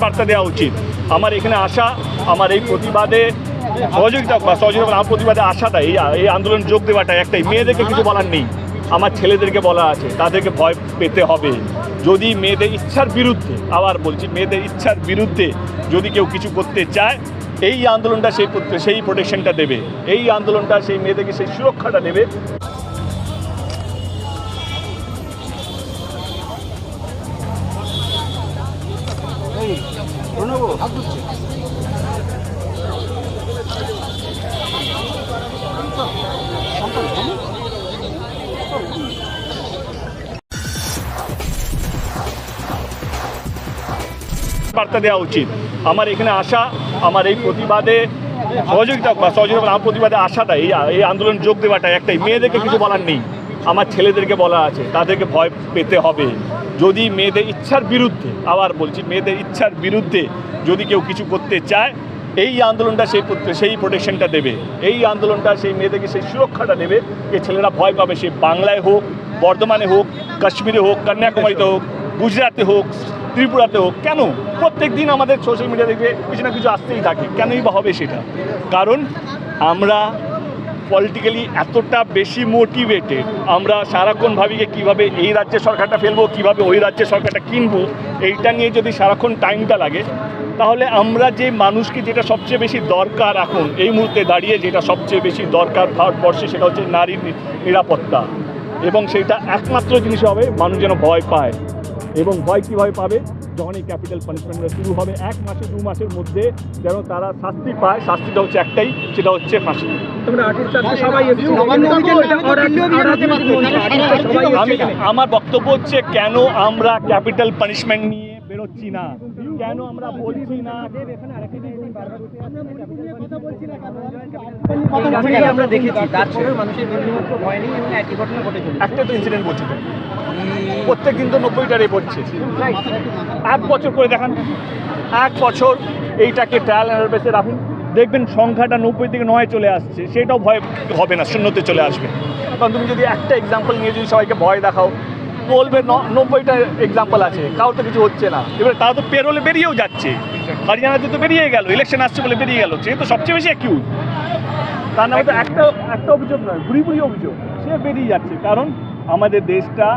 বার্তা দেওয়া উচিত। আমার এখানে আসা, আমার এই প্রতিবাদে সহযোগিতা আমার প্রতিবাদে আসাটা, এই আন্দোলন যোগ দেওয়াটা একটাই, মেয়েদেরকে কিছু বলার নেই, আমার ছেলেদেরকে বলা আছে তাদেরকে ভয় পেতে হবে। যদি মেয়েদের ইচ্ছার বিরুদ্ধে, আবার বলছি মেয়েদের ইচ্ছার বিরুদ্ধে যদি কেউ কিছু করতে চায়, এই আন্দোলনটা সেই প্রোটেকশনটা দেবে, এই আন্দোলনটা সেই মেয়েদেরকে সেই সুরক্ষাটা দেবে। বার্তা দেওয়া উচিত। আমার এখানে আসা, আমার এই প্রতিবাদে সহযোগিতা আমার প্রতিবাদে আসাটা, এই আন্দোলন যোগ দেওয়াটা একটাই, মেয়েদেরকে কিছু বলার নেই, আমার ছেলেদেরকে বলা আছে তাদেরকে ভয় পেতে হবে। যদি মেয়েদের ইচ্ছার বিরুদ্ধে, আবার বলছি মেয়েদের ইচ্ছার বিরুদ্ধে যদি কেউ কিছু করতে চায়, এই আন্দোলনটা সেই প্রোটেকশনটা দেবে, এই আন্দোলনটা সেই মেয়েদেরকে সেই সুরক্ষাটা দেবে। যে ছেলেরা ভয় পাবে, সে বাংলায় হোক, বর্ধমানে হোক, কাশ্মীরে হোক, কন্যাকুমারীতে হোক, গুজরাটে হোক, ত্রিপুরাতে হোক, কেন প্রত্যেক দিন আমাদের সোশ্যাল মিডিয়া থেকে কিছু না কিছু আসতেই থাকে। কেনই বা হবে সেটা? কারণ আমরা পলিটিক্যালি এতটা বেশি মোটিভেটেড, আমরা সারাক্ষণ ভাবি যে কীভাবে এই রাজ্যের সরকারটা ফেলবো, কীভাবে ওই রাজ্যের সরকারটা কিনবো, এইটা নিয়ে যদি সারাক্ষণ টাইমটা লাগে, তাহলে আমরা যে মানুষকে যেটা সবচেয়ে বেশি দরকার এখন এই মুহূর্তে দাঁড়িয়ে, যেটা সবচেয়ে বেশি দরকার ভারতবর্ষে, সেটা হচ্ছে নারীর নিরাপত্তা। এবং সেইটা একমাত্র জিনিস হবে, মানুষ যেন ভয় পায়। এবং ভয় কীভাবে পাবে? যখন এই ক্যাপিটাল পানিশমেন্টটা শুরু হবে, 1 মাসে 2 মাসের মধ্যে যেন তারা শাস্তি পায়। শাস্তিটা হচ্ছে একটাই, সেটা হচ্ছে ফাঁসি। আমার বক্তব্য হচ্ছে, কেন আমরা ক্যাপিটাল পানিশমেন্ট নিয়ে বেরোচ্ছি না, কেন আমরা বলছি না? আমরা দেখেছি তারপরে মানুষের বিন্দুমাত্র ভয় নেই এবং একই ঘটনা ঘটেছে। একটা তো ইনসিডেন্ট বলছি, প্রত্যেক দিন তো 90টা রেপ হচ্ছে। 1 বছর করে দেখান, 1 বছর এইটাকে ট্রায়াল অ্যান্ড বেসে রাখুন, দেখবেন সংখ্যাটা 90 থেকে 9 চলে আসছে। সেটাও ভয় হবে না, শূন্যতে চলে আসবে। কারণ তুমি যদি একটা এক্সাম্পল নিয়ে যদি সবাইকে ভয় দেখাও, বলবে 90টা এক্সাম্পল আছে, কারোর তো কিছু হচ্ছে না। এবারে তারা তো পেরোলে বেরিয়েও যাচ্ছে, হরিয়ানাতে তো বেরিয়ে গেল, ইলেকশন আসছে বলে বেরিয়ে গেল, সে তো সবচেয়ে বেশি অ্যাকিউজ। তার নামে তো একটা অভিযোগ নয়, ঘুরি অভিযোগ, সে বেরিয়ে যাচ্ছে। কারণ আমাদের দেশটা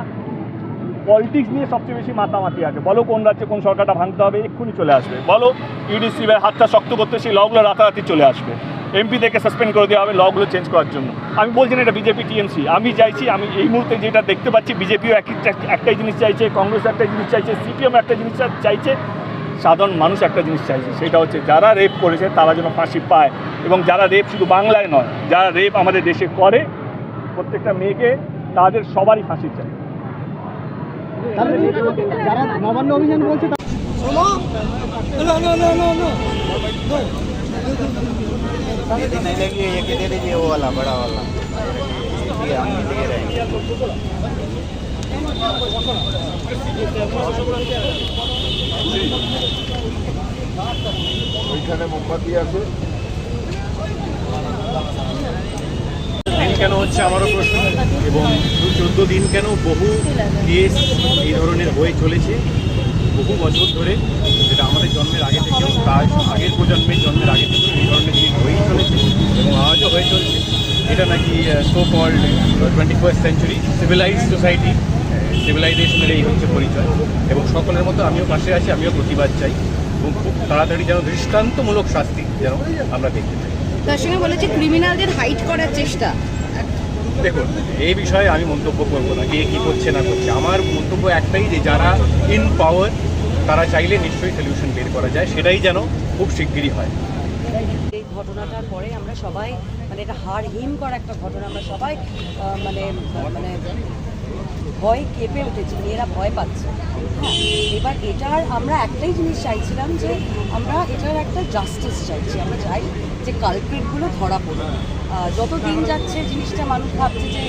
পলিটিক্স নিয়ে সবচেয়ে বেশি মাতামাতি আছে। বলো কোন রাজ্যে কোন সরকারটা ভাঙতে হবে, এক্ষুনি চলে আসবে। বলো ইউডিসির হাতটা শক্ত করতে, সেই লগুলো রাতারাতি চলে আসবে। এমপিদেরকে সাসপেন্ড করে দেওয়া হবে লগুলো চেঞ্জ করার জন্য। আমি বলছি না এটা বিজেপি টিএমসি, আমি চাইছি, আমি এই মুহূর্তে যেটা দেখতে পাচ্ছি, বিজেপিও একটাই জিনিস চাইছে, কংগ্রেস একটা জিনিস চাইছে, সিপিএম একটা জিনিস চাইছে, সাধারণ মানুষ একটা জিনিস চাইছে, সেটা হচ্ছে যারা রেপ করেছে তারা যেন ফাঁসি পায়। এবং যারা রেপ শুধু বাংলায় নয়, যারা রেপ আমাদের দেশে করে, প্রত্যেকটা মেয়েকে, তাদের সবারই ফাঁসি চাই। যারা নবান্ন অভিযান বলছে ওইখানে মোমবাতি আছে। দিন কেন হচ্ছে আমারও প্রশ্ন, এবং 14 দিন কেন? বহু কেস এই ধরনের হয়ে চলেছে বহু বছর ধরে, যেটা আমাদের জন্মের আগে থেকেও, তার আগের প্রজন্মের জন্মের আগে থেকেও এই ধরনের জিনিস হয়েই চলেছে এবং আজও হয়ে চলছে। এটা নাকি so called 21st century civilized society, সিভিলাইজেশনের এই হচ্ছে পরিচয়। এবং সকলের মতো আমিও পাশে আছি, আমিও প্রতিবাদ চাই এবং খুব তাড়াতাড়ি যেন দৃষ্টান্তমূলক শাস্তি যেন আমরা দেখতে চাই। তার সঙ্গে বলেছে ক্রিমিনালদের হাইড করার চেষ্টা। দেখুন, এই বিষয়ে আমি মন্তব্য করবো না, কে কী করছে না করছে। আমার মন্তব্য একটাই, যে যারা ইন পাওয়ার তারা চাইলে নিশ্চয়ই সলিউশন বের করা যায়, সেটাই যেন খুব শিগগিরই হয়। এই ঘটনাটার পরে আমরা সবাই, মানে এটা হাড় হিম করা একটা ঘটনা, আমরা সবাই মানে ভয় কেঁপে উঠেছি, মেয়েরা ভয় পাচ্ছে। হ্যাঁ, এবার এটার আমরা একটাই জিনিস চাইছিলাম, যে আমরা এটার একটা জাস্টিস চাইছি। আমরা চাই যে কালপ্রিটগুলো ধরা পড়ে। যত দিন যাচ্ছে জিনিসটা মানুষ ভাবছে যে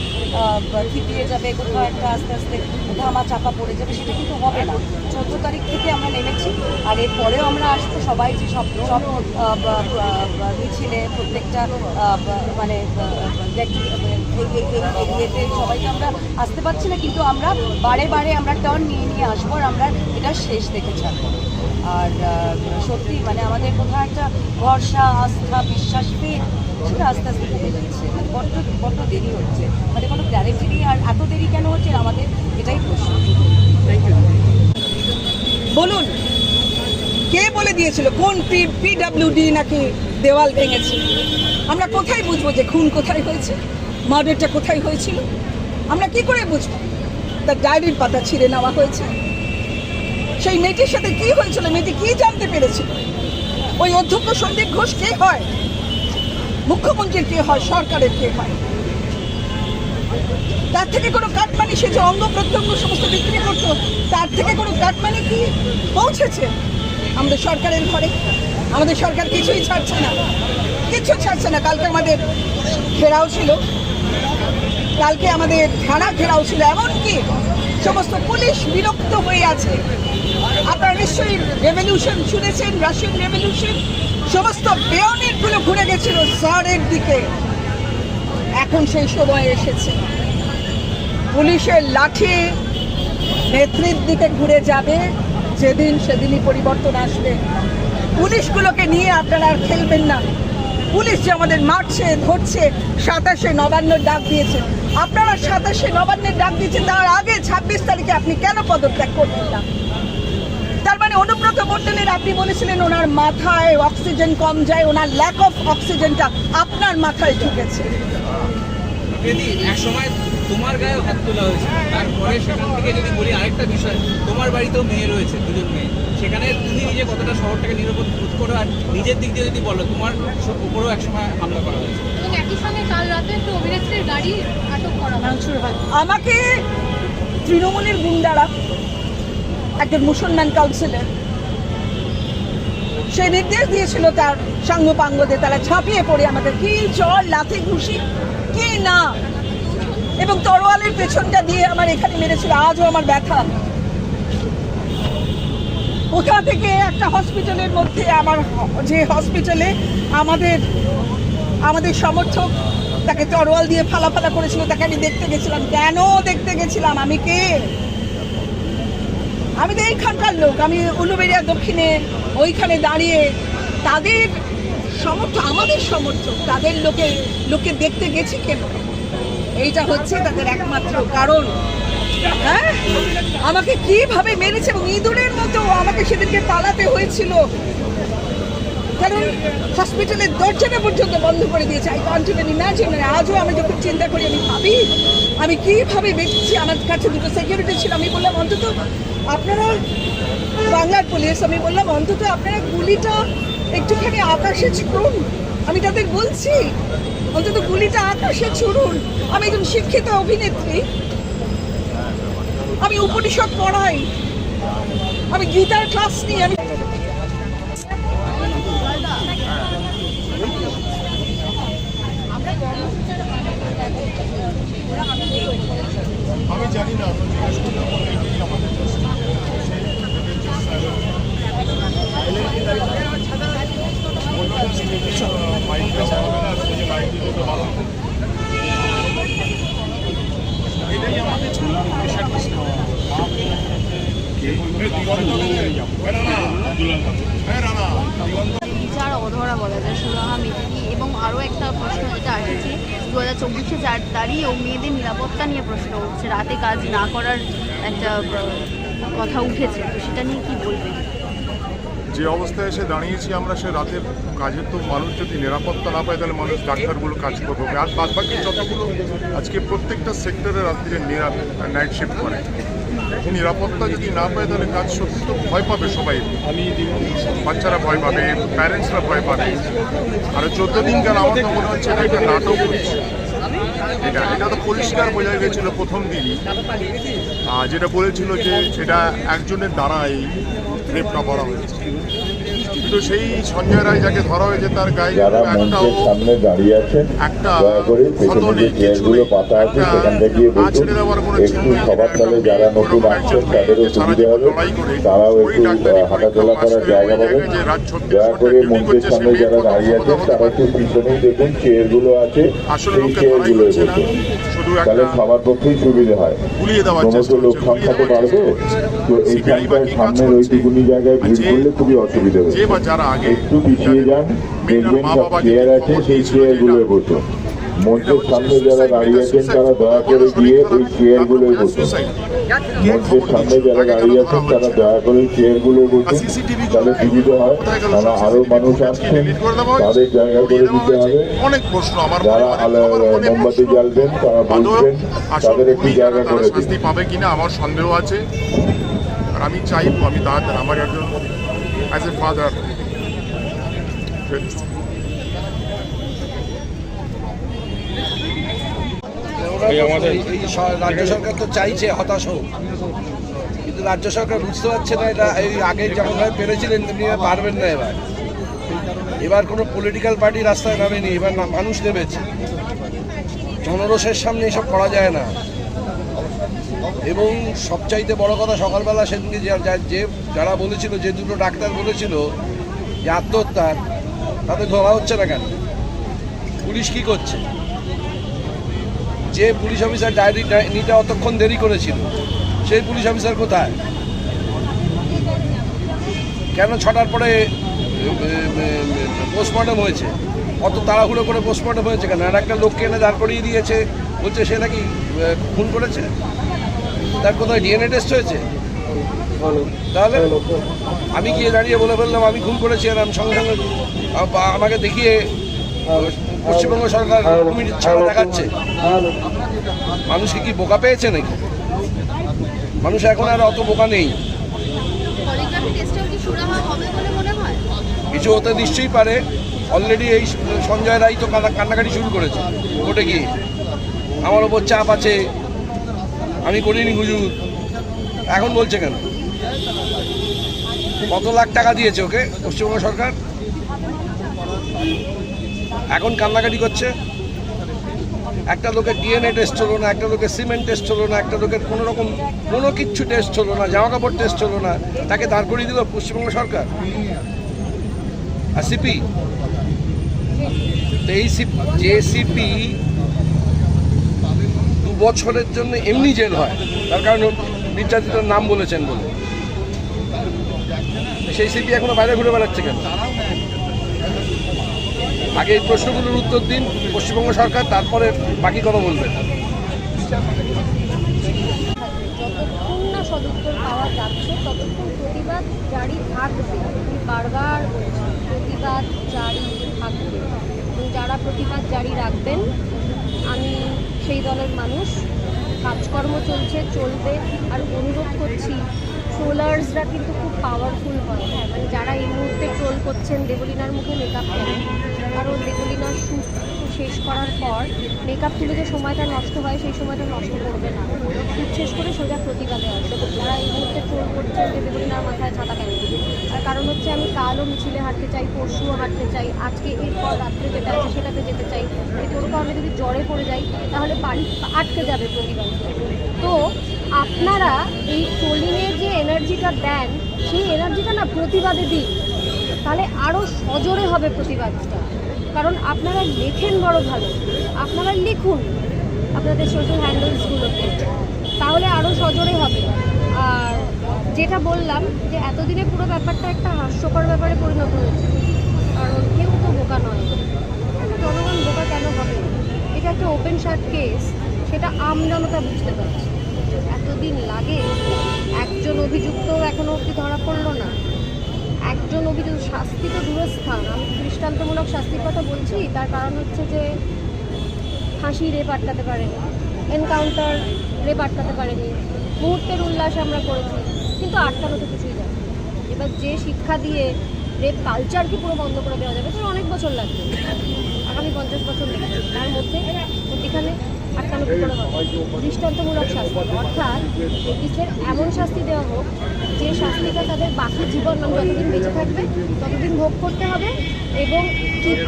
থিতিয়ে যাবে, কোথাও একটা আস্তে আস্তে ধামা চাপা পড়ে যাবে, সেটা কিন্তু হবে না। 14 তারিখ থেকে আমরা নেমেছি, আর এরপরেও আমরা আসবো। সবাই যে সব মিছিলে প্রত্যেকটা মানে এরিয়াতে সবাইকে আমরা আসতে পারছি না, কিন্তু আমরা বারে বারে আমরা টার্ন নিয়ে আসবো, আর আমরা এটা শেষ দেখে ছাড়বো। আর সত্যি মানে আমাদের কোথাও একটা ভরসা আস্থা বিশ্বাস পেয়ে সেটা আস্তে আস্তে কমে যাচ্ছে, মানে বড্ড দেরি হচ্ছে, মানে কোনো ক্ল্যারিটি নেই। আর এত দেরি কেন হচ্ছে আমাদের এটাই প্রশ্ন। বলুন, কে বলে দিয়েছিল কোন পিডব্লিউডি নাকি দেওয়াল ভেঙেছে? আমরা কোথায় বুঝবো যে খুন কোথায় হয়েছে, মার্ডারটা কোথায় হয়েছিল? আমরা কি করে বুঝবো? তার ডায়েরির পাতা ছিঁড়ে নেওয়া হয়েছে। সেই মেয়েটির সাথে কি হয়েছিল, মেয়েটি কি জানতে পেরেছিল? ওই অধ্যক্ষ সন্দীপ ঘোষ কে হয়? মুখ্যমন্ত্রীর কে হয়? সরকারের কে হয়? তার থেকে কোনো কাটমানি, সে যে অঙ্গ প্রত্যঙ্গ সমস্ত বিক্রি করতো, তার থেকে কোনো কাটমানি কি পৌঁছেছে আমাদের সরকারের ঘরে? আমাদের সরকার কিছুই ছাড়ছে না, কিছু ছাড়ছে না। কালকে আমাদের ঘেরাও ছিল, কালকে আমাদের থানা ঘেরাও ছিল, এমনকি সমস্ত পুলিশ বিরক্ত হয়ে আছে। আপনারা নিশ্চয়ই রেভলিউশন শুনেছেন, রাশিয়ান রেভলিউশন, সমস্ত বেয়নেটগুলো ঘুরে গেছিল শহরের দিকে। এখন সেই সময় এসেছে, পুলিশের লাঠি নেত্রীর দিকে ঘুরে যাবে। যেদিন সেদিনই পরিবর্তন আসবে। পুলিশগুলোকে নিয়ে আপনারা আর খেলবেন না। পুলিশ যে আমাদের মারছে, ধরছে, 27শে নবান্নর ডাক দিয়েছে। আপনারা 27শে নবান্নের ডাক দিয়েছেন, তার আগে 26 তারিখে আপনি কেন পদত্যাগ করবেন না? তার মানে অনুব্রত মণ্ডলের আপনি বলেছিলেন ওনার মাথায় অক্সিজেন কম যায়, ওনার ল্যাক অফ অক্সিজেনটা আপনার মাথায় ঢুকেছে। এক সময় তোমার গায়ে হাত তোলা হয়েছে, তারপরে সেখান থেকে যদি বলি আরেকটা বিষয়, তোমার বাড়িতেও মেয়ে রয়েছে, দুজন মেয়ে, সেখানে তুমি নিজে কতটা শহরটাকে নিরাপদ বোধ করো? আর নিজের দিক দিয়ে যদি বলো, তোমার উপরেও একসময় হামলা করা হয়েছে। এবং একই সঙ্গে কাল রাতে একটা অভিনেত্রীর গাড়ি আটক করা হয়। আমাকে তৃণমূলের গুন্ডারা, একজন মুসলমান কাউন্সিলর, সে নির্দেশ দিয়েছিল তার সাঙ্গপাঙ্গদের, তারা ঝাঁপিয়ে পড়ে আমাদের কি চল, লাথি ঘুষি কি না, এবং তরোয়ালের পেছনটা দিয়ে আমার এখানে মেরেছিল। আজও আমার ব্যথা। কোথা থেকে একটা হসপিটালের মধ্যে, আমার যে হসপিটালে আমাদের সমর্থক তাকে তরোয়াল দিয়ে ফালা করেছিল, তাকে আমি দেখতে গেছিলাম। কেন দেখতে গেছিলাম? আমি কে? আমি তো এইখানকার লোক, আমি উলুবেড়িয়া দক্ষিণে ওইখানে দাঁড়িয়ে তাদের সমর্থক, আমাদের সমর্থক, তাদের লোকে দেখতে গেছি কেন? এইটা হচ্ছে তাদের একমাত্র কারণ। হ্যাঁ, আমাকে কিভাবে মেরেছে, এবং ইঁদুরের মতো আমাকে সেদিনকে পালাতে হয়েছিল, কারণ হসপিটালের দরজাটা পর্যন্ত বন্ধ করে দিয়েছে। I can't even imagine. আজও আমি যখন চিন্তা করি, আমি ভাবি আমি কিভাবে বেঁচেছি। আমার কাছে দুটো সিকিউরিটি ছিল। আমি বললাম অন্তত আপনারা, বাংলার পুলিশ, আমি বললাম অন্তত আপনারা গুলিটা একটুখানি আকাশে ছুড়ুন। আমি তাদের বলছি অন্তত গুলিটা আকাশে ছুড়ুন। আমি একজন শিক্ষিত অভিনেত্রী, আমি উপনিষদ পড়াই, আমি গীতার ক্লাস নিই। আমি জানি না, জিজ্ঞেস করলাম এটাই আমাদের এটাই আমাদের বিচার অধরা বলা যায় সুরাহা মেথি। এবং আরও একটা প্রশ্ন যেটা আসছে, 2024-এ যার দাঁড়িয়ে ও মেয়েদের নিরাপত্তা নিয়ে প্রশ্ন উঠছে, রাতে কাজ না করার একটা কথা উঠেছে, তো সেটা নিয়ে কি বলবেন? যে অবস্থায় এসে দাঁড়িয়েছি আমরা, সে রাতের কাজের তো মানুষ যদি নিরাপত্তা না পায় তাহলে মানুষ, ডাক্তারগুলো কাজ করবে, আর বাদ বাকি যতগুলো আজকে প্রত্যেকটা সেক্টরে রাত্রিরে নাইট শিফট করে, নিরাপত্তা যদি না পায় তাহলে কাজ সত্যি তো ভয় পাবে সবাই। বাচ্চারা ভয় পাবে, প্যারেন্টসরা ভয় পাবে। আর 14 দিন কেন, আমার তো মনে হচ্ছে এটা একটা নাটক হচ্ছে। এটা তো পরিষ্কার বোঝা গেছিল প্রথম দিনই, যেটা বলেছিল যে এটা একজনের দ্বারা এই রেপটা করা হয়েছে। কিন্তু সেই সঞ্জয় রায় যাকে ধরা হয়েছে, তার গায়ে যারা মঞ্চের সামনে দাঁড়িয়ে আছেন দয়া করে পেছনে যে চেয়ারগুলো পাতা আছে সেখান থেকে বসুন। একটু সবার তলে যারা নতুন আসছেন তাদেরও সুবিধা হবে, তারাও একটু হাঁটাচলা করার জায়গা পাবেন। দয়া করে মঞ্চের সামনে যারা দাঁড়িয়ে আছেন তারা একটু পিছনেই দেখুন, চেয়ারগুলো আছে সেই চেয়ারগুলোয় বসুন। তাহলে সবার পক্ষেই সুবিধে হয়। গুলিয়ে দেওয়ার ক্রমশ চেষ্টা লোক হচ্ছে, সংখ্যা তো গুলিয়ে দেওয়ার বাড়বে, চেষ্টা হচ্ছে। তো সিপিআই বা এইখানটায় কি কাজ সামনের করছে? ওইটুকুনি জায়গায় ভিড় করলে খুবই অসুবিধা যে হচ্ছে। বা যারা আগে একটু পিছিয়ে যান, দেখবেন মা সব বাবা চেয়ার আছে, সেই চেয়ারগুলোয় বসুন। মঞ্চের সামনে যারা দাঁড়িয়ে আছেন তারা দয়া করে গিয়ে ওই চেয়ারগুলোয় বসুন। মঞ্চের সামনে যারা দাঁড়িয়ে আছেন তারা দয়া করে চেয়ারগুলোয় বসুন, তাহলে সুবিধা হয়। কারণ আরো মানুষ আসছেন, তাদের জায়গা করে দিতে হবে। অনেক প্রশ্ন আমার যারা মোমবাতি জ্বালবেন তারা বলবেন, তাদের একটু জায়গা করে দিন। শাস্তি পাবে কিনা আমার সন্দেহ আছে। আর আমি চাইবো, আমি দাদা আমার একজন অ্যাজ এ ফাদার রাজ্য সরকার তো চাইছে হতাশ হোক, কিন্তু রাজ্য সরকার বুঝতে পারছে না এটা এই আগে যেমনভাবে পেরেছিলেন তেমনি পারবেন না। এবার কোনো পলিটিক্যাল পার্টি রাস্তায় নামেনি, এবার মানুষ নেমেছে। জনরোষের সামনে এসব করা যায় না। এবং সবচাইতে বড় কথা, সকালবেলা সেদিনকে যারা বলেছিল, যে দুটো ডাক্তার বলেছিল যে আত্মহত্যার, তাদের ধরা হচ্ছে না কেন? পুলিশ কি করছে? যে পুলিশ অফিসার ডায়েরি নিতে অতক্ষণ দেরি করেছিল, সেই পুলিশ অফিসার কোথায়? কেন 6টার পরে পোস্টমর্টম হয়েছে? অত তাড়াহুড়ো করে পোস্টমর্টম হয়েছে কেন? আর একটা লোককে এনে দাঁড় করিয়ে দিয়েছে, বলছে সে নাকি খুন করেছে। তার কোথায় ডিএনএ টেস্ট হয়েছে? তাহলে আমি গিয়ে দাঁড়িয়ে বলে ফেললাম আমি খুন করেছি, আর আমি সঙ্গে সঙ্গে আমাকে দেখিয়ে পশ্চিমবঙ্গ সরকার কমিটির ছাড়া দেখাচ্ছে। মানুষকে কি বোকা পেয়েছে নাকি? মানুষ এখন আর অত বোকা নেই। কিছু হতে নিশ্চয়ই পারে। অলরেডি এই সঞ্জয় রায় তো কান্নাকাটি শুরু করেছে কোর্টে গিয়ে, আমার ওপর চাপ আছে, আমি করিনি হুজুর। এখন বলছে কেন? কত লাখ টাকা দিয়েছে ওকে পশ্চিমবঙ্গ সরকার, এখন কান্নাকাটি করছে? একটা লোকের ডিএনএ টেস্ট হলো না, একটা লোকের সিমেন্ট টেস্ট হলো না, একটা লোকের কোনো রকম কোনো কিচ্ছু টেস্ট হলো না, জামা কাপড় টেস্ট হলো না, তাকে দাঁড় করিয়ে দিল পশ্চিমবঙ্গ সরকার আর সিপি। তো এই যে সিপি 2 বছরের জন্য এমনি জেল হয়, তার কারণ নির্যাতিতার নাম বলেছেন বলে, সেই সিপি এখনো বাইরে ঘুরে বেড়াচ্ছে কেন? আগে এই প্রশ্নগুলোর উত্তর দিন পশ্চিমবঙ্গ সরকার, তারপরে বাকি কথা বলবেন। যতক্ষণ না সদুত্তর পাওয়া যাচ্ছে ততক্ষণ প্রতিবাদ জারি থাকবে। আমি বারবার বলছি, প্রতিবাদ জারি থাকবে। এবং যারা প্রতিবাদ জারি রাখবেন, আমি সেই দলের মানুষ, কাজকর্ম চলবে। আর অনুরোধ করছি, ট্রোলার্সরা কিন্তু খুব পাওয়ারফুল হয়। হ্যাঁ, মানে যারা এই মুহূর্তে ট্রোল করছেন দেবলীনার মুখে মেকআপ কেন, কারণ দেবলীনার শ্যুট শেষ করার পর মেকআপ তুলে যে সময়টা নষ্ট হয়, সেই সময়টা নষ্ট করবে না। শ্যুট শেষ করে সোজা প্রতিবাদে আসবে। যারা এই মুহূর্তে ট্রোল করছেন যে দেবলীনার মাথায় ছাতা কেন, তার কারণ হচ্ছে আমি কালও মিছিলে হাঁটতে চাই, পরশুও হাঁটতে চাই, আজকে এরপর রাত্রে যেটা আছে সেটাতে যেতে চাই। কোনো কারণে যদি জ্বরে পড়ে যাই তাহলে বাড়ি আটকে যাবে প্রতিবাদ। তো আপনারা এই ট্রোলিংয়ের যে এনার্জিটা দেন, সেই এনার্জিটা না প্রতিবাদে দিন, তাহলে আরও সজোরে হবে প্রতিবাদটা। কারণ আপনারা লেখেন বড় ভালো, আপনারা লিখুন আপনাদের সোশ্যাল হ্যান্ডেলসগুলোতে, তাহলে আরও সজোরে হবে। আর যেটা বললাম যে এতদিনে পুরো ব্যাপারটা একটা হাস্যকর ব্যাপারে পরিণত হয়েছে, কারণ কেউ তো বোকা নয়। জনগণ বোকা কেন হবে? এটা একটা ওপেন শার্ট কেস, সেটা আমজনতা বুঝতে পারছে। এতদিন লাগে, একজন অভিযুক্ত এখনো অবধি ধরা পড়লো না। একজন অভিযুক্ত, শাস্তি তো দূরস্থান। আমি দৃষ্টান্তমূলক শাস্তির কথা বলছি, তার কারণ হচ্ছে যে ফাঁসি রেপ আটকাতে পারেনি, এনকাউন্টার রেপ আটকাতে পারেনি, মুহূর্তের উল্লাস আমরা করেছি, কিন্তু আটকানো তো কিছুই যায়। এবার যে শিক্ষা দিয়ে রেপ কালচারকে পুরো বন্ধ করে দেওয়া যাবে, তার অনেক বছর লাগবে, আগামী 50 বছর লাগবে। তার মধ্যে এখানে আটকানো কী করে হবে? দৃষ্টান্তমূলক শাস্তি, অর্থাৎ পুলিশের এমন শাস্তি দেওয়া হোক যে শাস্তিটা তাদের বাকি জীবন, মানে যতদিন বেঁচে থাকবে ততদিন ভোগ করতে হবে, এবং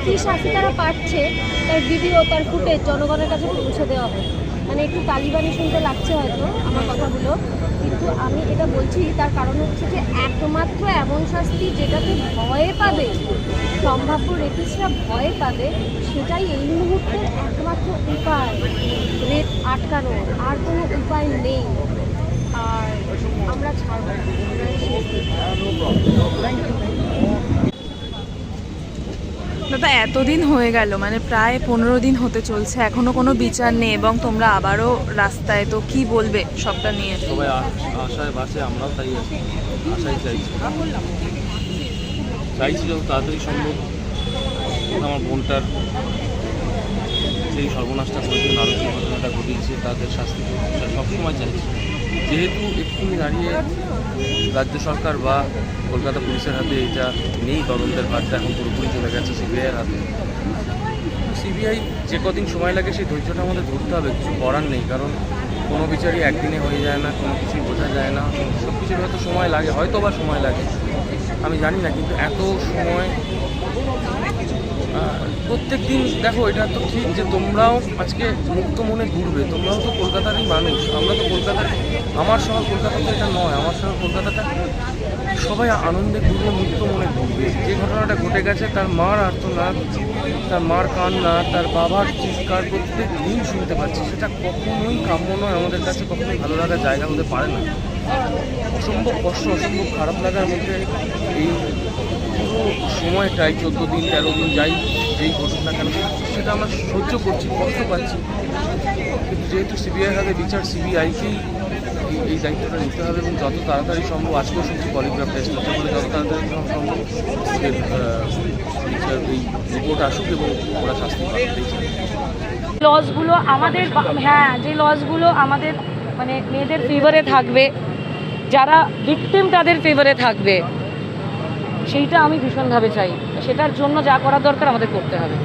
কী শাস্তি তারা পাচ্ছে তার ভিডিও, তার ফুটেজ জনগণের কাছে পৌঁছে দেওয়া হবে। মানে একটু তালিবানি শুনতে লাগছে হয়তো আমার কথাগুলো, কিন্তু আমি এটা বলছি তার কারণ হচ্ছে যে একমাত্র এমন শাস্তি যেটাতে ভয় পাবে, সম্ভাব্য রেপিস্টরা ভয় পাবে, সেটাই এই মুহূর্তের একমাত্র উপায় রেপ আটকানোর। আর কোনো উপায় নেই। আর আমরা ছাড়ব না, আমরা শেষ দাদা এতদিন হয়ে গেল, মানে প্রায় 15 দিন হতে চলছে, এখনো কোনো বিচার নেই এবং তোমরা আবারও রাস্তায়, তো কি বলবে সবটা নিয়ে? সবাই আশায় বাসে, আমরাও তাই আছি, আশাই চাইছি যত তাড়াতাড়ি সম্ভব আমার বোনটার সেই সর্বনাশটা করেছে, নারকীয় ঘটনাটা ঘটিয়েছে তাদের শাস্তি সবসময় চাইছি। যেহেতু এক্ষুনি দাঁড়িয়ে রাজ্য সরকার বা কলকাতা পুলিশের হাতে এটা নেই, তদন্তের ভারটা এখন পুরোপুরি চলে গেছে সিবিআইয়ের হাতে। সিবিআই যে কদিন সময় লাগে সেই ধৈর্যটা আমাদের ধরতে হবে, কিছু করার নেই। কারণ কোনো বিচারই একদিনে হয়ে যায় না, কোনো কিছুই বোঝা যায় না, সব কিছুর হয়তো সময় লাগে, হয়তো বা সময় লাগে, আমি জানি না। কিন্তু এত সময় প্রত্যেক দিন দেখো, এটা তো ঠিক যে তোমরাও আজকে মুক্ত মনে ঘুরবে, তোমরাও তো কলকাতারই মানুষ, আমরা তো কলকাতার, আমার শহর কলকাতা তো এটা নয়, আমার শহর কলকাতাটা সবাই আনন্দে ঘুরবে, মুক্ত মনে ঘুরবে। যে ঘটনাটা ঘটে গেছে, তার মার আর্তনাদ, তার মার কান্না, তার বাবার চিৎকার প্রত্যেক দিন শুনতে পাচ্ছি, সেটা কখনোই কাম্য নয় আমাদের কাছে, কখনোই ভালো লাগার জায়গা হতে পারে না। অসম্ভব কষ্ট, অসম্ভব খারাপ লাগার মধ্যে এই পুরো সময়টাই 14 দিন 13 দিন যাই যেই ঘটুক না কেন সেটা আমরা সহ্য করছি, কষ্ট পাচ্ছি। কিন্তু যেহেতু সিবিআই হাতে বিচার, সিবিআইকেই এই দায়িত্বটা নিতে হবে এবং যত তাড়াতাড়ি সম্ভব, আজকেও শুনছি পলিগ্রাফ টেস্ট হচ্ছে বলে, যত তাড়াতাড়ি সম্ভব এই রিপোর্ট আসুক এবং ওরা শাস্তি পাবে। লসগুলো আমাদের, হ্যাঁ, যে লসগুলো আমাদের মানে মেয়েদের ফেভারে থাকবে, যারা ভিকটিম তাদের ফেভারে থাকবে, সেইটা আমি ভীষণভাবে চাই। সেটার জন্য যা করার দরকার আমাদের করতে হবে।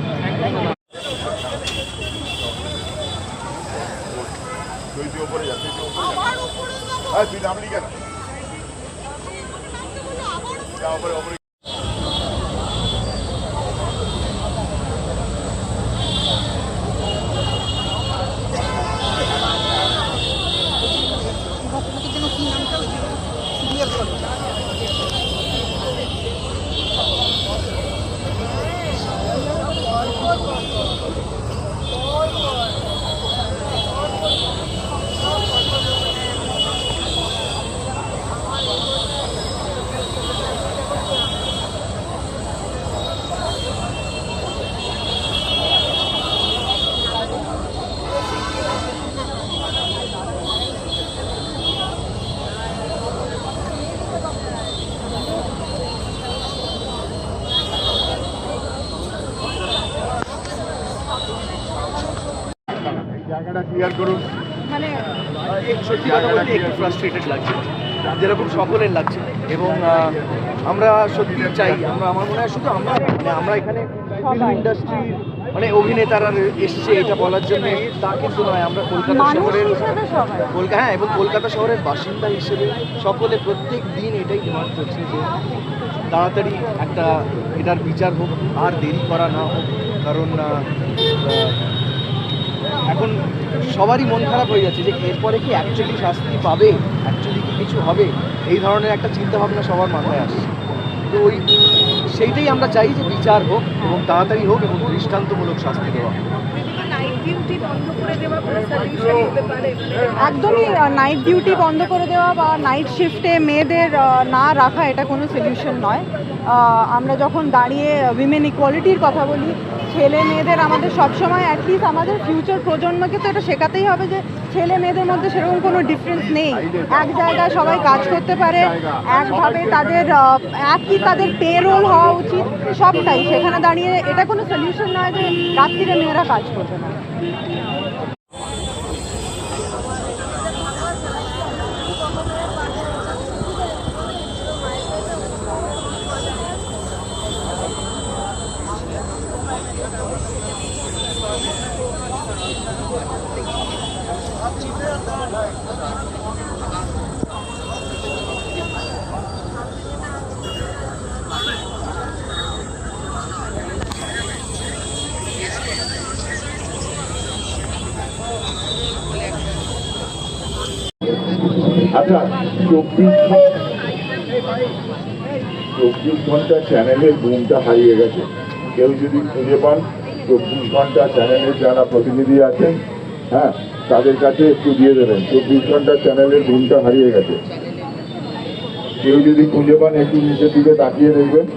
জায়গাটা ক্লিয়ার করুন। মানে সত্যি কথা বলতে একটু ফ্রাস্ট্রেটেড লাগছে, যেরকম সকলের লাগছে, এবং আমরা সত্যি চাই, আমার মনে হয় শুধু আমরা এখানে ইন্ডাস্ট্রি মানে অভিনেতারা এসছে এটা বলার জন্য তা কিন্তু নয়, আমরা কলকাতা শহরের হ্যাঁ, এবং কলকাতা শহরের বাসিন্দা হিসেবে সকলে প্রত্যেক দিন এটাই ডিমান্ড করছে যে তাড়াতাড়ি এটার বিচার হোক, আর দেরি করা না হোক। কারণ এখন সবারই মন খারাপ হয়ে যাচ্ছে যে এরপরে কি অ্যাকচুয়ালি শাস্তি পাবে, অ্যাকচুয়ালি কি কিছু হবে, এই ধরনের একটা চিন্তাভাবনা সবার মাথায় আসছে। তো সেইটাই আমরা চাই যে বিচার হোক এবং তাড়াতাড়ি হোক এবং দৃষ্টান্তমূলক শাস্তি দেওয়া। একদমই নাইট ডিউটি বন্ধ করে দেওয়া বা নাইট শিফটে মেয়েদের না রাখা এটা কোনো সলিউশন নয়। আমরা যখন দাঁড়িয়ে উইমেন ইকুয়ালিটির কথা বলি, ছেলে মেয়েদের আমাদের সবসময় অ্যাটলিস্ট আমাদের ফিউচার প্রজন্মকে তো এটা শেখাতেই হবে যে ছেলে মেয়েদের মধ্যে সেরকম কোনো ডিফারেন্স নেই, এক জায়গায় সবাই কাজ করতে পারে, একভাবে তাদের পে রোল হওয়া উচিত, সবটাই। সেখানে দাঁড়িয়ে এটা কোনো সলিউশন নয় যে রাত্রিরে মেয়েরা কাজ করবে না। আচ্ছা 24 ঘন্টা চ্যানেলের বুমটা হারিয়ে গেছে। কেউ যদি খুঁজে পান 24 ঘন্টা চ্যানেলের যারা প্রতিনিধি আছেন, হ্যাঁ, তাদের কাছে একটু দিয়ে দেবেন। 24 ঘন্টা চ্যানেলের বুমটা হারিয়ে গেছে। কেউ যদি খুঁজে পান একটু নিচের দিকে তাকিয়ে দেখবেন।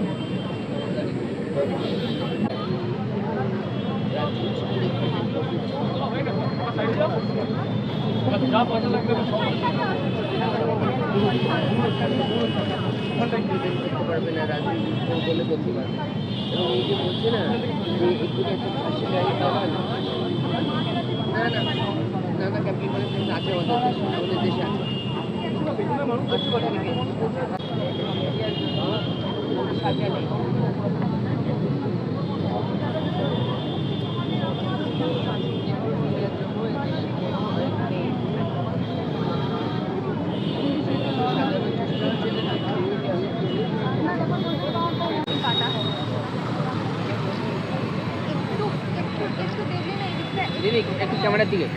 একটু ক্যামেরার দিকে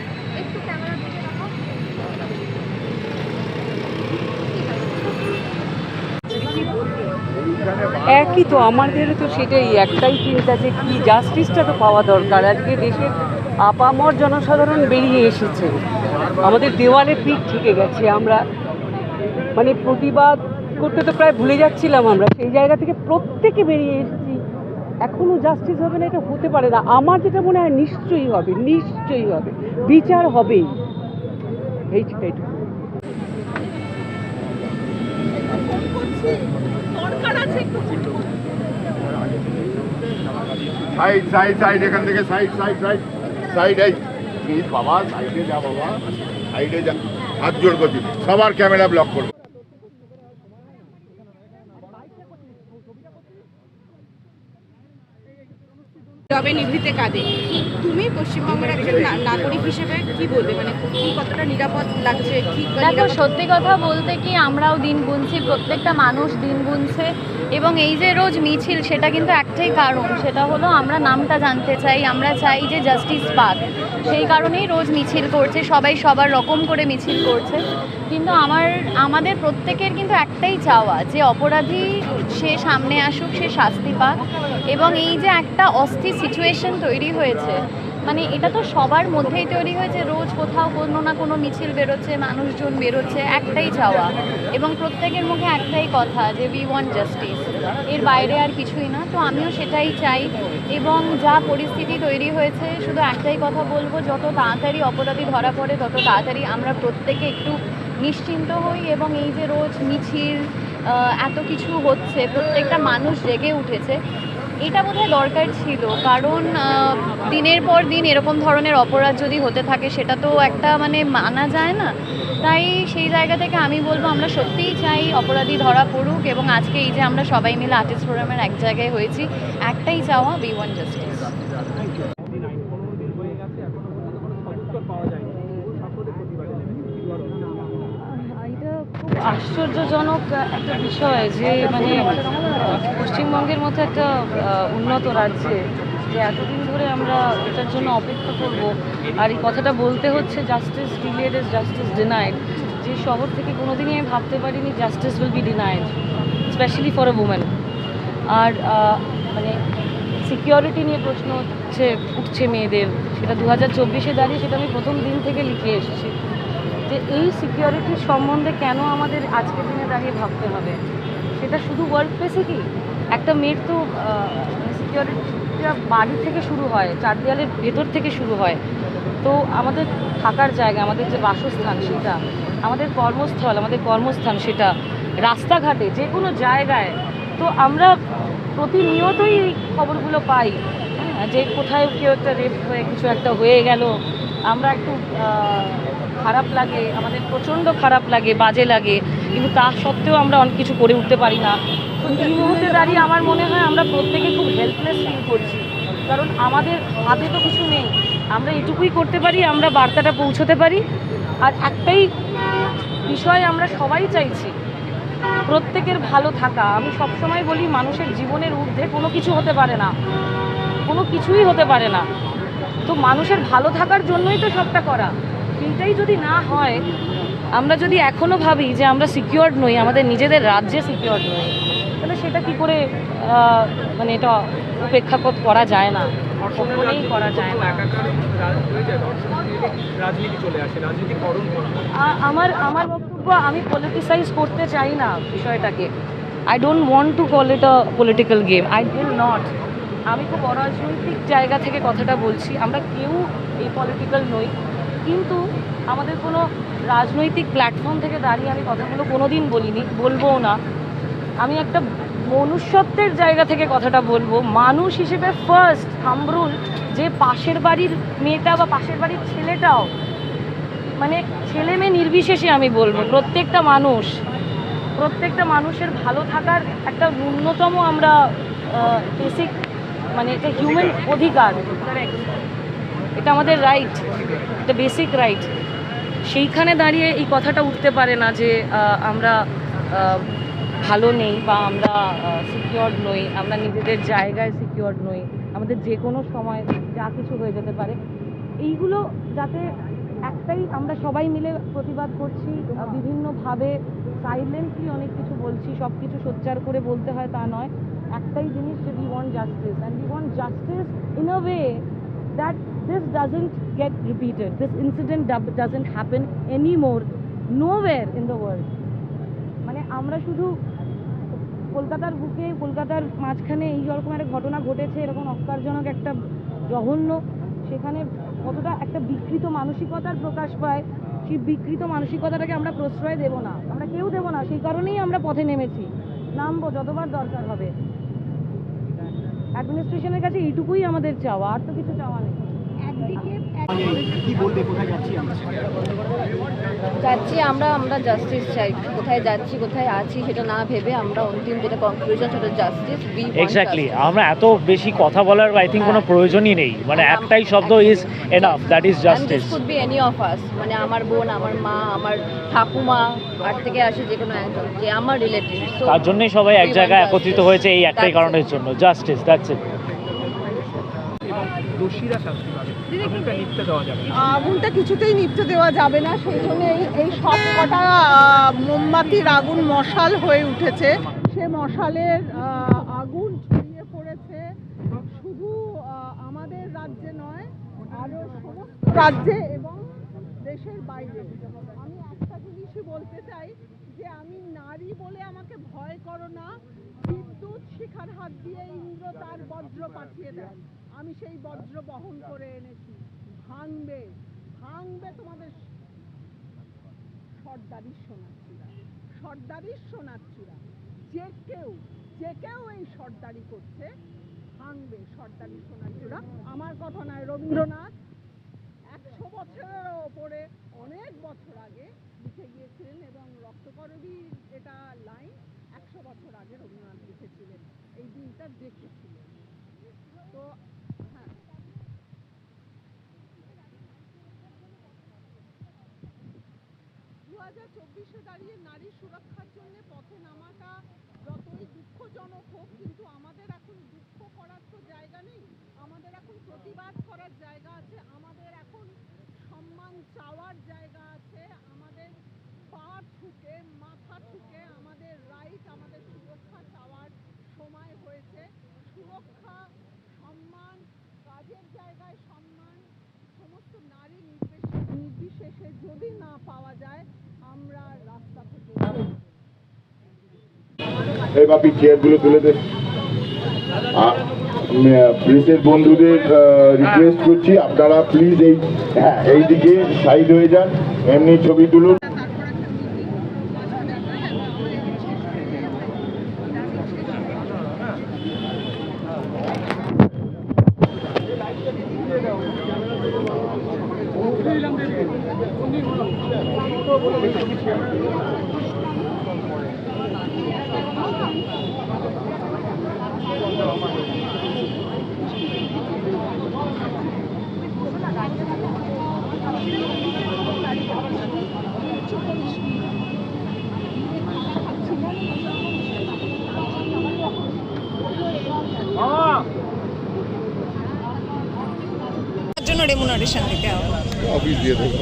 একই তো, আমাদেরও তো সেটাই একটাই চিন্তা যে কি জাস্টিসটা তো পাওয়া দরকার। আজকে দেশের আপামর জনসাধারণ বেরিয়ে এসেছে, আমাদের দেওয়ালে পিঠ থেকে গেছে, আমরা মানে প্রতিবাদ করতে তো প্রায় ভুলে যাচ্ছিলাম আমরা, সেই জায়গা থেকে প্রত্যেকে বেরিয়ে এসেছি। এখনও জাস্টিস হবে না এটা হতে পারে না। আমার যেটা মনে হয় নিশ্চয়ই হবে, নিশ্চয়ই হবে, বিচার হবেই। এইটুকু সাইড সাইড সাইড, এখান থেকে সাইড সাইড সাইড সাইড। এই প্লিজ বাবা, সাইডে যা বাবা, সাইডে যা, হাত জোড় করছি, সবার ক্যামেরা ব্লক করবো। তবে নিভৃতে কাঁদে। তুমি পশ্চিমবঙ্গের একজন নাগরিক হিসেবে কি বলবে, মানে কি কতটা নিরাপদ লাগছে? ঠিক দেখো, সত্যি কথা বলতে কি আমরাও দিন গুনছি, প্রত্যেকটা মানুষ দিন গুনছে, এবং এই যে রোজ মিছিল, সেটা কিন্তু একটাই কারণ, সেটা হলো আমরা নামটা জানতে চাই, আমরা চাই যে জাস্টিস পাক। সেই কারণেই রোজ মিছিল করছে, সবাই সবার রকম করে মিছিল করছে। কিন্তু আমাদের প্রত্যেকের কিন্তু একটাই চাওয়া যে অপরাধী সে সামনে আসুক, সে শাস্তি পাক। এবং এই যে একটা অস্থির সিচুয়েশন তৈরি হয়েছে, মানে এটা তো সবার মধ্যেই তৈরি হয়েছে, রোজ কোথাও কোনো না কোনো মিছিল বেরোচ্ছে, মানুষজন বেরোচ্ছে, একটাই চাওয়া এবং প্রত্যেকের মুখে একটাই কথা যে উই ওয়ান্ট জাস্টিস, এর বাইরে আর কিছুই না। তো আমিও সেটাই চাই, এবং যা পরিস্থিতি তৈরি হয়েছে, শুধু একটাই কথা বলবো, যত তাড়াতাড়ি অপরাধী ধরা পড়ে তত তাড়াতাড়ি আমরা প্রত্যেকে একটু নিশ্চিন্ত হই। এবং এই যে রোজ মিছিল, এত কিছু হচ্ছে, প্রত্যেকটা মানুষ জেগে উঠেছে, এটা বোধহয় দরকার ছিল। কারণ দিনের পর দিন এরকম ধরনের অপরাধ যদি হতে থাকে, সেটা তো একটা মানে মানা যায় না। তাই সেই জায়গা থেকে আমি বলবো আমরা সত্যিই চাই অপরাধী ধরা পড়ুক, এবং আজকে এই যে আমরা সবাই মিলে আর্টিস্ট ফোরামের এক জায়গায় হয়েছি, একটাই চাওয়া, উই ওয়ান্ট জাস্টিস। আশ্চর্যজনক একটা বিষয় যে মানে পশ্চিমবঙ্গের মতো একটা উন্নত রাজ্যে যে এতদিন ধরে আমরা এটার জন্য অপেক্ষা করব, আর এই কথাটা বলতে হচ্ছে justice delayed is justice denied. যে শহর থেকে কোনোদিনই আমি ভাবতে পারিনি justice will be denied, specially for a women. আর মানে সিকিউরিটি নিয়ে প্রশ্ন উঠছে মেয়েদের, সেটা 2024-এ দাঁড়িয়ে সেটা আমি প্রথম দিন থেকে লিখে এসেছি যে এই সিকিউরিটির সম্বন্ধে কেন আমাদের আজকের দিনে দাঁড়িয়ে ভাবতে হবে। সেটা শুধু ওয়ার্ক প্লেসে কি, একটা মেয়ের তো সিকিউরিটিটা বাড়ি থেকে শুরু হয়, চার দেয়ালের ভেতর থেকে শুরু হয়। তো আমাদের থাকার জায়গা, আমাদের যে বাসস্থান সেটা, আমাদের কর্মস্থল, আমাদের কর্মস্থান সেটা, রাস্তাঘাটে যে কোনো জায়গায়। তো আমরা প্রতিনিয়তই এই খবরগুলো পাই যে কোথায় কেউ একটা রেপ হয়ে কিছু একটা হয়ে গেল, আমরা একটু খারাপ লাগে, আমাদের প্রচণ্ড খারাপ লাগে, বাজে লাগে, কিন্তু তা সত্ত্বেও আমরা অনেক কিছু করে উঠতে পারি না। তো এই মুহূর্তে দাঁড়িয়ে আমার মনে হয় আমরা প্রত্যেকে খুব হেল্পলেস ফিল করছি, কারণ আমাদের হাতে তো কিছু নেই। আমরা এটুকুই করতে পারি, আমরা বার্তাটা পৌঁছতে পারি। আর একটাই বিষয় আমরা সবাই চাইছি, প্রত্যেকের ভালো থাকা। আমি সবসময় বলি মানুষের জীবনের ঊর্ধ্বে কোনো কিছু হতে পারে না, কোনো কিছুই হতে পারে না। তো মানুষের ভালো থাকার জন্যই তো সবটা করা। এইটাই যদি না হয় আমরা যদি এখনও ভাবি যে আমরা সিকিউরড নই, আমাদের নিজেদের রাজ্যে সিকিউরড নই, তাহলে সেটা কি করে মানে এটা উপেক্ষা করা যায় না, কখনোই করা যায় না। রাজনীতি চলে আসে, রাজনীতিকরণ করা হয়। আমার বক্তব্য, আমি পলিটিসাইজ করতে চাই না বিষয়টাকে। I don't want to call it a political game, I will not. আমি খুব অরাজনৈতিক জায়গা থেকে কথাটা বলছি। আমরা কেউ এই পলিটিক্যাল নই, কিন্তু আমাদের কোনো রাজনৈতিক প্ল্যাটফর্ম থেকে দাঁড়িয়ে আমি কথাগুলো কোনো দিন বলিনি, বলবোও না। আমি একটা মনুষ্যত্বের জায়গা থেকে কথাটা বলবো। মানুষ হিসেবে ফার্স্ট থাম্ব রুল, যে পাশের বাড়ির মেয়েটা বা পাশের বাড়ির ছেলেটাও, মানে ছেলে মেয়ে নির্বিশেষে আমি বলবো, প্রত্যেকটা মানুষের ভালো থাকার একটা ন্যূনতম আমরা বেসিক, মানে এটা হিউম্যান অধিকার, এটা আমাদের রাইট, এটা বেসিক রাইট। সেইখানে দাঁড়িয়ে এই কথাটা উঠতে পারে না যে আমরা ভালো নেই বা আমরা সিকিউরড নই, আমরা নিজেদের জায়গায় সিকিউরড নই, আমাদের যে কোনো সময় যা কিছু হয়ে যেতে পারে। এইগুলো যাতে একটাই, আমরা সবাই মিলে প্রতিবাদ করছি বিভিন্নভাবে, সাইলেন্টলি অনেক কিছু বলছি, সব কিছু সোচ্চার করে বলতে হয় তা নয়। একটাই জিনিস যে we want justice, and we want justice in a way that this doesn't get repeated. This incident doesn't happen anymore nowhere in the world. মানে আমরা শুধু কলকাতার বুকে, কলকাতার মাঝখানে এই রকম একটা ঘটনা ঘটেছে, এরকম অপকারজনক একটা জঘন্য, সেখানে কতটা একটা বিকৃত মানসিকতার প্রকাশ পায়, সেই বিকৃত মানসিকতাটাকে আমরা প্রশ্রয় দেব না, আমরা কেউ দেব না। সেই কারণেই আমরা পথে নেমেছি, নামবো যতবার দরকার হবে। অ্যাডমিনিস্ট্রেশনের কাছে এইটুকুই আমাদের চাওয়া, আর তো কিছু চাওয়া নেই। যাচ্ছি আমরা জাস্টিস চাই। কোথায় যাচ্ছি, কোথায় আছি সেটা না ভেবে আমরা অন্তিম যেটা কনক্লুশন সেটা জাস্টিস। এক্স্যাক্টলি, আমরা এত বেশি কথা বলার আই থিঙ্ক কোনো প্রয়োজনই নেই, মানে একটাই শব্দ is enough, that is justice. Could be any of us, মানে আমার বোন, আমার মা, আমার ঠাকুমা, আর থেকে আসে যে কোনো একজন, যে আমার রিলেটিভ, তার জন্যই সবাই এক জায়গায় একত্রিত হয়েছে এই একটাই কারণের জন্য, জাস্টিস, দ্যাটস ইট। দোষীরা শাস্তি পাবে, আগুনটা নিভতে দেওয়া যাবে না। আগুনটা কিছুতেই নিভতে দেওয়া যাবে না, সেই জন্য এই সব কটা মোমবাতির আগুন মশাল হয়ে উঠেছে। সে মশালের আগুন ছড়িয়ে পড়েছে শুধু আমাদের রাজ্যে নয়, আরও সমস্ত রাজ্যে এবং দেশের বাইরে। আমি একটা জিনিসই বলতে চাই যে আমি নারী বলে আমাকে ভয় করো না। বিদ্যুৎ শিখার হাত দিয়ে ইন্দ্র তার বজ্র পাঠিয়ে দেন, আমি সেই বজ্র বহন করে এনেছি। ভাঙবে তোমাদের সর্দারির সোনাচ্চূড়া, যে কেউ এই সর্দারি করছে, ভাঙবে সর্দারির সোনাচ্চূড়া। আমার কথা নয়, রবীন্দ্রনাথ 100 বছরেরও ওপরে, অনেক বছর আগে লিখে গিয়েছিলেন, এবং রক্তকরবী এটা লাইন 100 বছর আগে রবীন্দ্রনাথ লিখেছিলেন, এই দিনটা দেখেছিলেন। তো হ্যাঁ, 2024-এ দাঁড়িয়ে নারী সুরক্ষার জন্য পথে নামাটা যতই দুঃখজনক হোক, কিন্তু আমাদের এখন দুঃখ করার তো জায়গা নেই, আমাদের এখন প্রতিবাদ করার জায়গা আছে, আমাদের এখন সম্মান চাওয়ার জায়গা আছে, আমাদের পা ঠুকে, মাথা ঠুকে আমাদের রাইট, আমাদের সুরক্ষা চাওয়ার সময় হয়েছে। সুরক্ষা, সম্মান, কাজের জায়গায় সম্মান, সমস্ত নারী নির্বিশেষে যদি না পাওয়া যায়, আমরা রাস্তা থেকে। এই বাপি চেয়ারগুলো তুলে দে। প্রেসের বন্ধুদের রিকোয়েস্ট করছি, আপনারা প্লিজ এই দিকে সাইড হয়ে যান, এমনি ছবি তুলুন। জন্য রেমুনারেশন দিতে হবে। অফিস দিয়ে দেবো।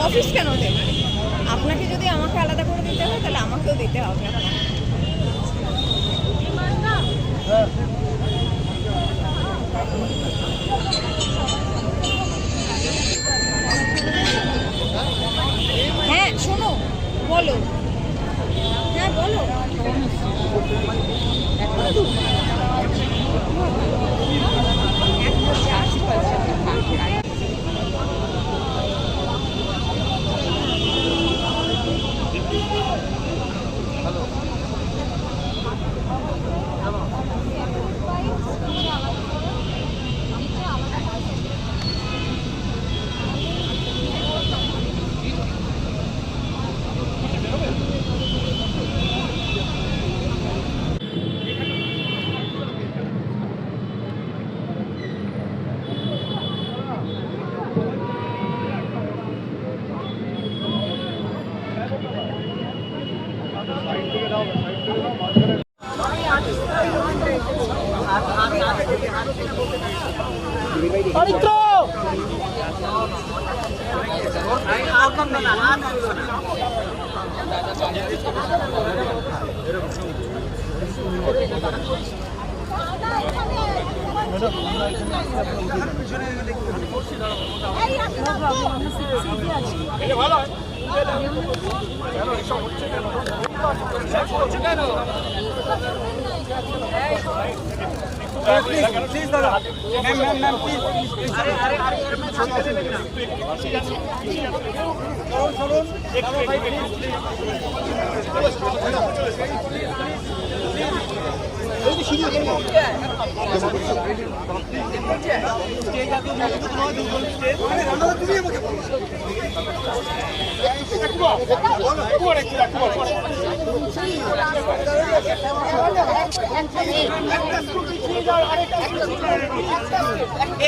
অফিস কেন দেবে? আপনাকে যদি আমাকে আলাদা করে দিতে হয় তাহলে আমাকেও দিতে হবে। হ্যাঁ শোনো, বলো। হ্যাঁ বলো।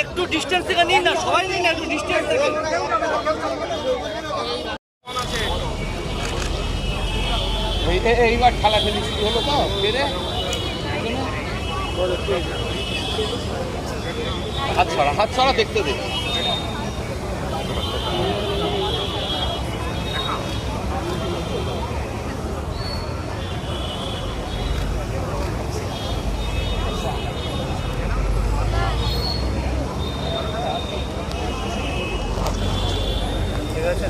একটু ডিস্টেন্স থেকে নিন না, সবাই নিন একটু ডিস্টেন্স থেকে। এইবার খেলাখেলি শুরু হলো তো ফেরে হাত ছড়া দেখতে দে। ঠিক আছে।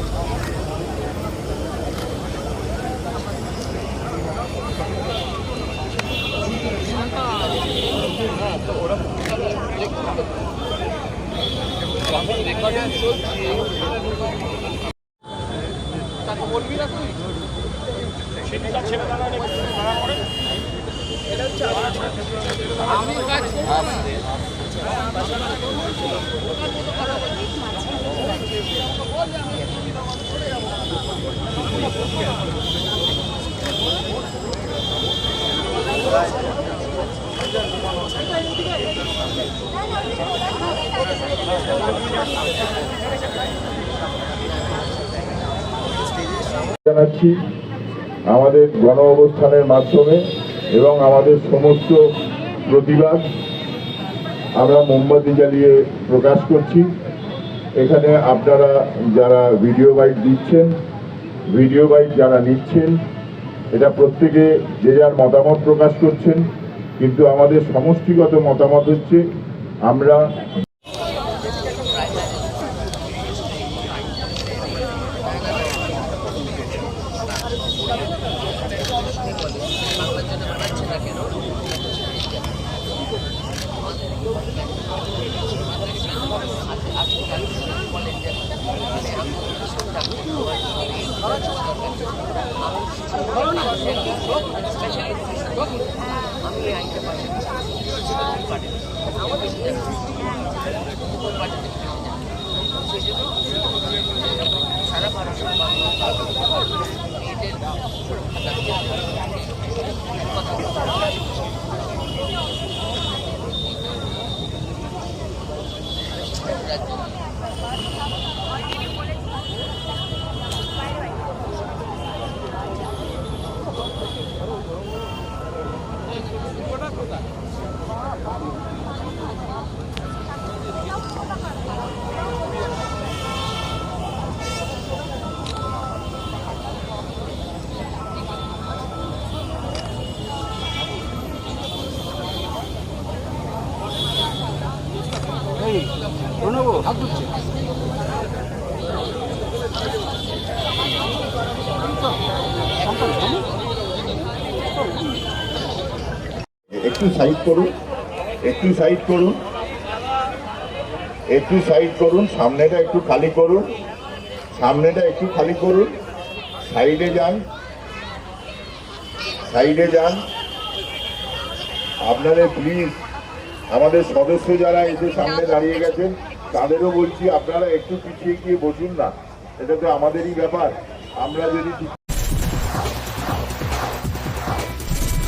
জানাচ্ছি আমাদের গণ অবস্থানের মাধ্যমে এবং আমাদের সমস্ত প্রতিবাদ আমরা মোমবাতি জ্বালিয়ে প্রকাশ করছি। এখানে আপনারা যারা ভিডিও বাইট দিচ্ছেন, ভিডিও বাইট যারা নিচ্ছেন, এটা প্রত্যেকে যে যার মতামত প্রকাশ করছেন, কিন্তু আমাদের সমষ্টিগত মতামত হচ্ছে আমরা একটু সাইড করুন, একটু সাইড করুন, একটু সাইড করুন, সামনেটা একটু খালি করুন, সামনেটা একটু খালি করুন, সাইডে যান, সাইডে যান। আপনাদের প্লিজ আমাদের সদস্য যারা এসে সামনে দাঁড়িয়ে গেছেন তাদেরও বলছি আপনারা একটু পিছিয়ে গিয়ে বসুন না, এটা তো আমাদেরই ব্যাপার। আমরা যদি